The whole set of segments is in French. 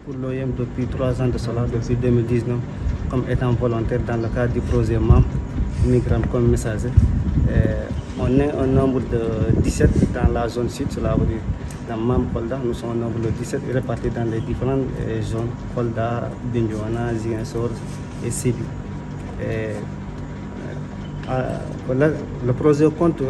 pour l'OIM depuis 3 ans de cela, depuis 2019, comme étant volontaire dans le cadre du projet MAM, migrants comme messager. On est un nombre de 17 dans la zone sud, cela veut dire dans MAM Kolda, nous sommes un nombre de 17 répartis dans les différentes zones, Kolda, Bignona, Ziguinchor et Sébi. Voilà, le projet compte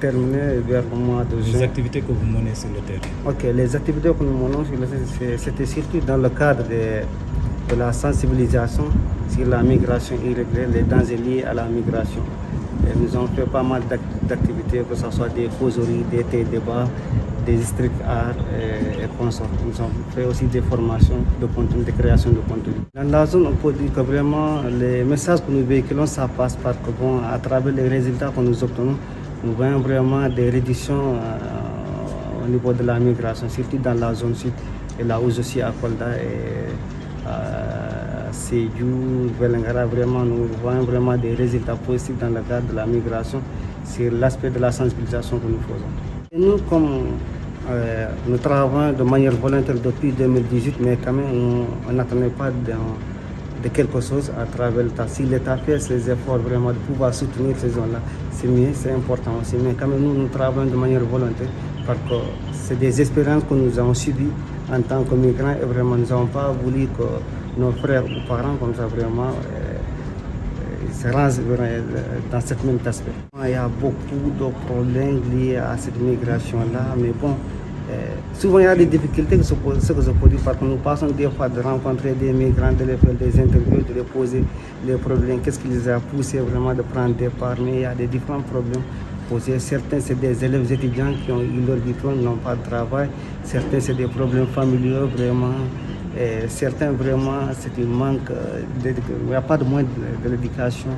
terminer vers le mois de juin. Les activités que vous menez sur le terrain. Ok, les activités que nous menons sur le terrain, c'était surtout dans le cadre de la sensibilisation sur la migration irrégulière, les dangers liés à la migration. Et nous avons fait pas mal d'activités, que ce soit des causeries, des débats, des street art et consorts. Nous avons fait aussi des formations de contenu, de création de contenu. Dans la zone, on peut dire que vraiment les messages que nous véhiculons, ça passe par que bon, à travers les résultats que nous obtenons, nous voyons vraiment des réductions au niveau de la migration, surtout dans la zone sud, et là où je suis à Kolda et Sédhiou, Vélingara, vraiment nous voyons vraiment des résultats positifs dans le cadre de la migration sur l'aspect de la sensibilisation que nous faisons. Et nous, comme nous travaillons de manière volontaire depuis 2018, mais quand même on n'attendait pas de quelque chose à travers le temps. Si l'État fait ses efforts vraiment de pouvoir soutenir ces zones-là, c'est mieux, c'est important aussi. Mais quand même nous travaillons de manière volontaire parce que c'est des expériences que nous avons subies en tant que migrants et vraiment nous n'avons pas voulu que nos frères ou parents comme ça vraiment se rangent dans ce même aspect. Il y a beaucoup de problèmes liés à cette migration-là, mais bon, souvent il y a des difficultés que se posent parce que nous passons des fois de rencontrer des migrants, de les faire des interviews, de les poser les problèmes, qu'est-ce qui les a poussés vraiment de prendre des parts, mais il y a des différents problèmes posés. Certains c'est des élèves étudiants qui ont eu leur diplôme, n'ont pas de travail, certains c'est des problèmes familiaux vraiment. Et certains vraiment c'est un manque, il n'y a pas de moyens de l'éducation.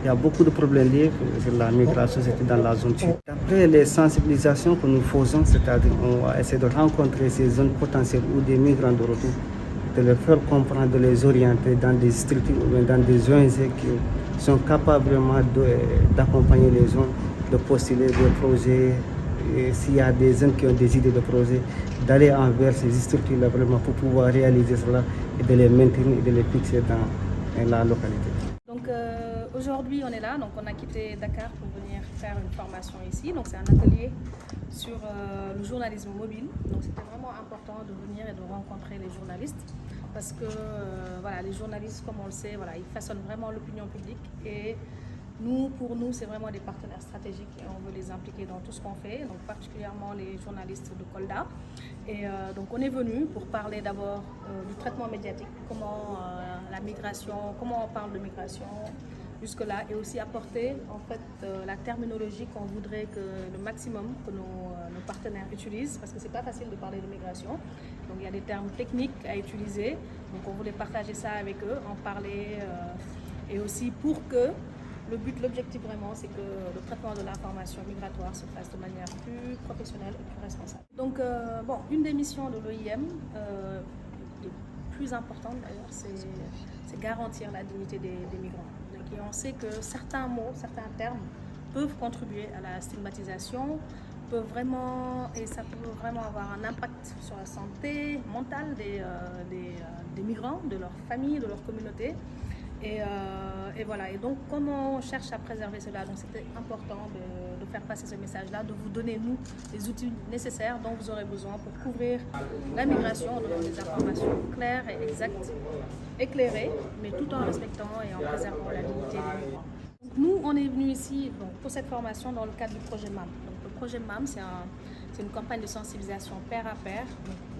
Il y a beaucoup de problèmes liés sur la migration, c'était dans la zone sud. Après les sensibilisations que nous faisons, c'est-à-dire on va essayer de rencontrer ces zones potentielles ou des migrants de retour, de les faire comprendre, de les orienter dans des structures ou dans des ONG qui sont capables vraiment d'accompagner les gens, de postuler des projets. Et s'il y a des jeunes qui ont des idées de projets, d'aller envers ces structures-là vraiment pour pouvoir réaliser cela et de les maintenir et de les fixer dans la localité. Donc aujourd'hui on est là, donc on a quitté Dakar pour venir faire une formation ici. Donc c'est un atelier sur le journalisme mobile. Donc c'était vraiment important de venir et de rencontrer les journalistes parce que voilà, les journalistes, comme on le sait, voilà, ils façonnent vraiment l'opinion publique et pour nous, c'est vraiment des partenaires stratégiques et on veut les impliquer dans tout ce qu'on fait, donc particulièrement les journalistes de Kolda. Et donc on est venu pour parler d'abord du traitement médiatique, comment la migration, comment on parle de migration jusque-là, et aussi apporter en fait la terminologie qu'on voudrait que le maximum que nos partenaires utilisent, parce que c'est pas facile de parler de migration. Donc il y a des termes techniques à utiliser, donc on voulait partager ça avec eux, en parler, et aussi pour que l'objectif vraiment, c'est que le traitement de l'information migratoire se fasse de manière plus professionnelle et plus responsable. Donc, une des missions de l'OIM, les plus importantes d'ailleurs, c'est garantir la dignité des migrants. Donc, et on sait que certains mots, certains termes peuvent contribuer à la stigmatisation, et ça peut vraiment avoir un impact sur la santé mentale des migrants, de leur famille, de leur communauté. Et voilà, et donc comme on cherche à préserver cela, donc c'était important de faire passer ce message-là, de vous donner, nous, les outils nécessaires dont vous aurez besoin pour couvrir la migration en donnant des informations claires et exactes, éclairées, mais tout en respectant et en préservant la dignité des migrants. Donc, nous, on est venus ici pour cette formation dans le cadre du projet MAM. Donc, le projet MAM, c'est une campagne de sensibilisation pair à pair,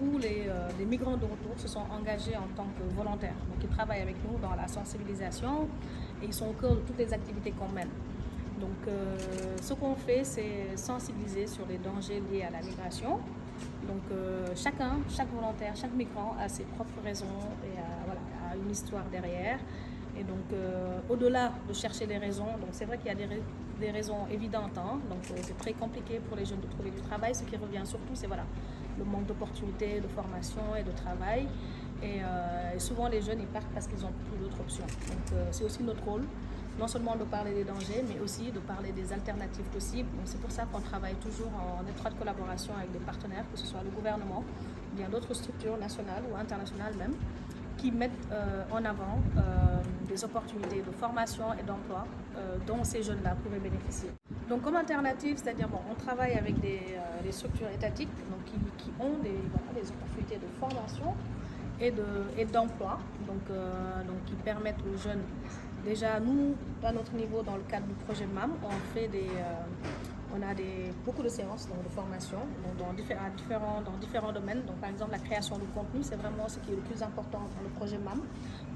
où les migrants de retour se sont engagés en tant que volontaires. Donc ils travaillent avec nous dans la sensibilisation et ils sont au cœur de toutes les activités qu'on mène. Donc ce qu'on fait, c'est sensibiliser sur les dangers liés à la migration. Donc chaque volontaire, chaque migrant a ses propres raisons et a une histoire derrière. Et donc, au-delà de chercher les raisons, donc c'est vrai qu'il y a des raisons évidentes, hein, donc c'est très compliqué pour les jeunes de trouver du travail. Ce qui revient surtout, c'est le manque d'opportunités, de formation et de travail. Et souvent, les jeunes, ils partent parce qu'ils n'ont plus d'autres options. Donc, c'est aussi notre rôle non seulement de parler des dangers, mais aussi de parler des alternatives possibles. Donc c'est pour ça qu'on travaille toujours en étroite collaboration avec des partenaires, que ce soit le gouvernement, ou bien d'autres structures nationales ou internationales même, qui mettent en avant des opportunités de formation et d'emploi dont ces jeunes-là pourraient bénéficier. Donc comme alternative, c'est-à-dire on travaille avec des structures étatiques donc, qui ont des opportunités de formation et d'emploi, donc qui permettent aux jeunes. Déjà, nous, à notre niveau, dans le cadre du projet MAM, on a beaucoup de séances donc, de formation donc, dans différents domaines. Donc, par exemple, la création de contenu, c'est vraiment ce qui est le plus important dans le projet MAM.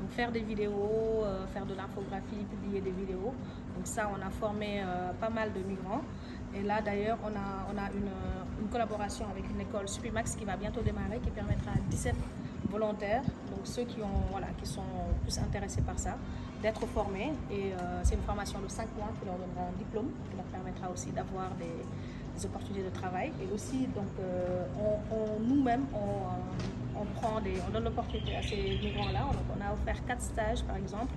Donc, faire des vidéos, faire de l'infographie, publier des vidéos. Donc ça, on a formé pas mal de migrants. Et là, d'ailleurs, on a une collaboration avec une école Supimax qui va bientôt démarrer, qui permettra à 17 volontaires, donc ceux qui sont plus intéressés par ça, d'être formés. Et c'est une formation de 5 mois qui leur donnera un diplôme, qui leur permettra aussi d'avoir des opportunités de travail. Et aussi, donc, nous-mêmes, on donne l'opportunité à ces migrants-là. On a offert 4 stages, par exemple,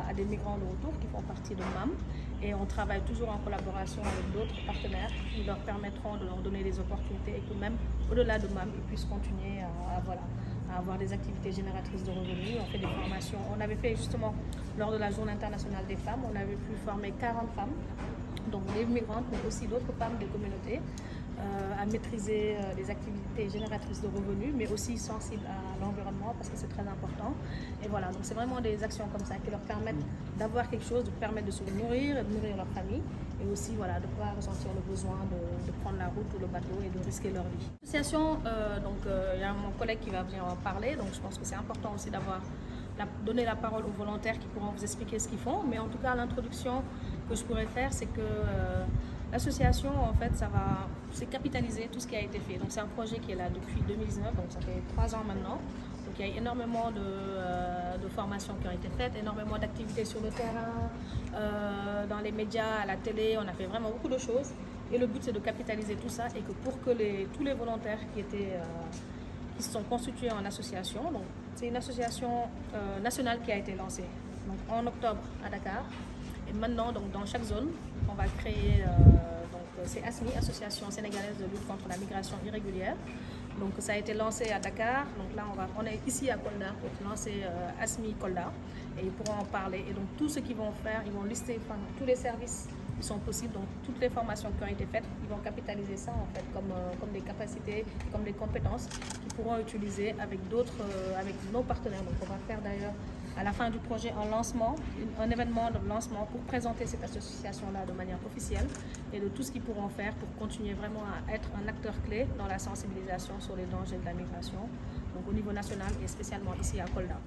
à des migrants de retour qui font partie de MAM. Et on travaille toujours en collaboration avec d'autres partenaires qui leur permettront de leur donner des opportunités et que même au-delà de MAM, ils puissent continuer à avoir des activités génératrices de revenus. On fait des formations. On avait fait justement, lors de la Journée internationale des femmes, on avait pu former 40 femmes, donc des migrantes, mais aussi d'autres femmes des communautés, à maîtriser des activités génératrices de revenus, mais aussi sensibles à l'environnement parce que c'est très important. Et voilà, donc c'est vraiment des actions comme ça qui leur permettent d'avoir quelque chose, de permettre de se nourrir et de nourrir leur famille, et aussi de ne pas ressentir le besoin de prendre la route ou le bateau et de risquer leur vie. L'association, il y a mon collègue qui va venir en parler, donc je pense que c'est important aussi donner la parole aux volontaires qui pourront vous expliquer ce qu'ils font, mais en tout cas l'introduction que je pourrais faire, c'est que l'association, en fait, c'est capitaliser tout ce qui a été fait. Donc c'est un projet qui est là depuis 2019, donc ça fait 3 ans maintenant. Donc il y a énormément de formations qui ont été faites, énormément d'activités sur le terrain, dans les médias, à la télé, on a fait vraiment beaucoup de choses. Et le but, c'est de capitaliser tout ça et que pour que tous les volontaires qui se sont constitués en association, donc c'est une association nationale qui a été lancée donc, en octobre à Dakar. Et maintenant, donc, dans chaque zone, on va créer, c'est ASMI, Association sénégalaise de lutte contre la migration irrégulière. Donc ça a été lancé à Dakar, donc là on est ici à Kolda pour lancer ASMI Kolda et ils pourront en parler. Et donc tout ce qu'ils vont faire, ils vont lister tous les services qui sont possibles, donc toutes les formations qui ont été faites, ils vont capitaliser ça en fait comme des capacités, comme des compétences qu'ils pourront utiliser avec avec nos partenaires. Donc on va faire d'ailleurs à la fin du projet un événement de lancement pour présenter cette association-là de manière officielle et de tout ce qu'ils pourront faire pour continuer vraiment à être un acteur clé dans la sensibilisation sur les dangers de la migration, donc au niveau national et spécialement ici à Kolda.